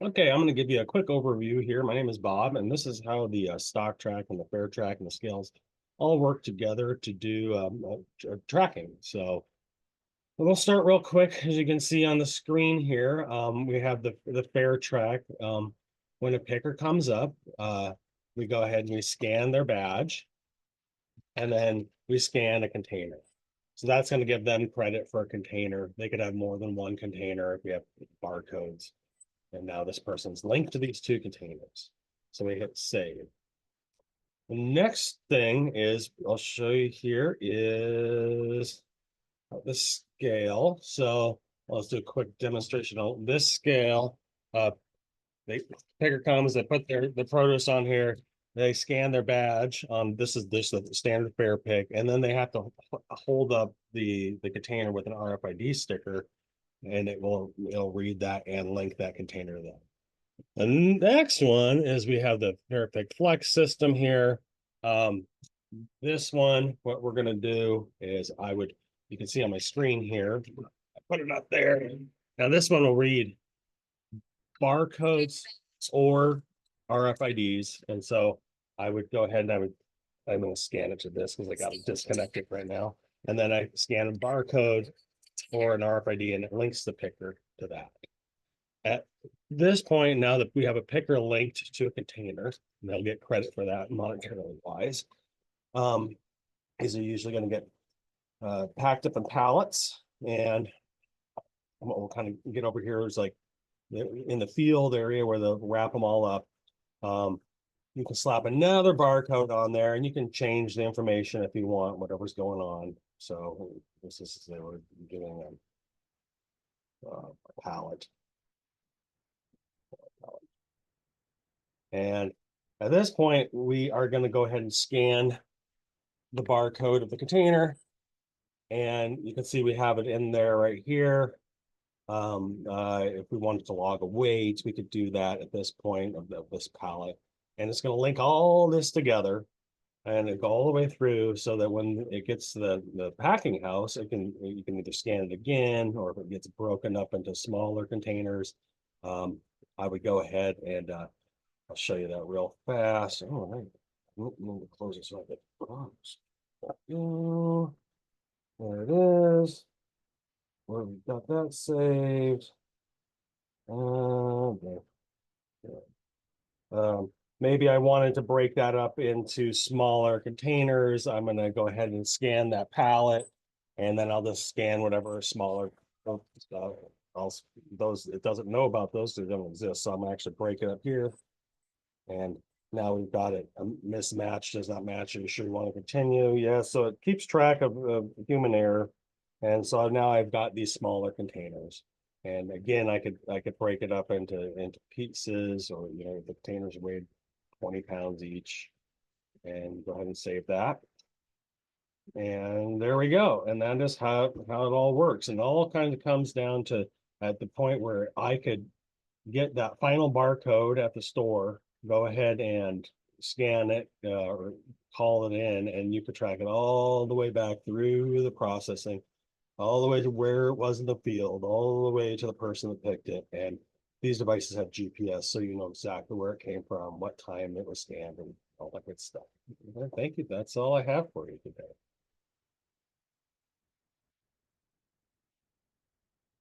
Okay, I'm going to give you a quick overview here. My name is Bob, and this is how the StockTrak and the FairTrak and the scales all work together to do tracking. So we'll start real quick. As you can see on the screen here, we have the FairTrak. When a picker comes up, we go ahead and we scan their badge, and then we scan a container. So that's going to give them credit for a container. They could have more than one container if we have barcodes. And now this person's linked to these two containers. So we hit save. The next thing is, I'll show you here, is the scale. So let's do a quick demonstration on this scale. The picker comes, they put the produce on here, they scan their badge on this is the standard FairPick, and then they have to hold up the container with an RFID sticker, and it'll read that and link that container to them. The next one is we have the FairPick Flex system here. This one, what we're going to do is you can see on my screen here, I put it up there. Now this one will read barcodes or RFIDs. And so I would go ahead and I'm going to scan it to this because I got it disconnected right now. And then I scan a barcode or an RFID and it links the picker to that. At this point, now that we have a picker linked to a container, and they'll get credit for that monetarily wise. These are usually going to get packed up in pallets. And what we'll kind of get over here is like in the field area where they'll wrap them all up. You can slap another barcode on there and you can change the information if you want, whatever's going on. So this is, they were doing a pallet. And at this point, we are going to go ahead and scan the barcode of the container. And you can see we have it in there right here. If we wanted to log a weight, we could do that at this point of this pallet. And it's going to link all this together and it go all the way through so that when it gets to the packing house, you can either scan it again, or if it gets broken up into smaller containers, I would go ahead and I'll show you that real fast. All right. I'm going to close it so I get bronze. There it is. Where we got that saved. Okay. Maybe I wanted to break that up into smaller containers. I'm going to go ahead and scan that pallet, and then I'll just scan whatever smaller those it doesn't know about those, they don't exist. So I'm actually breaking up here. And now we've got it a mismatch, does not match. Are you sure you want to continue? Yeah, so it keeps track of human error. And so now I've got these smaller containers. And again, I could break it up into pieces, or the containers weighed 20 pounds each. And go ahead and save that. And there we go. And that is how it all works. And all kind of comes down to at the point where I could get that final barcode at the store, go ahead and scan it or call it in, and you could track it all the way back through the processing, all the way to where it was in the field, all the way to the person that picked it. And these devices have GPS, so you know exactly where it came from, what time it was scanned, and all that good stuff. Thank you. That's all I have for you today.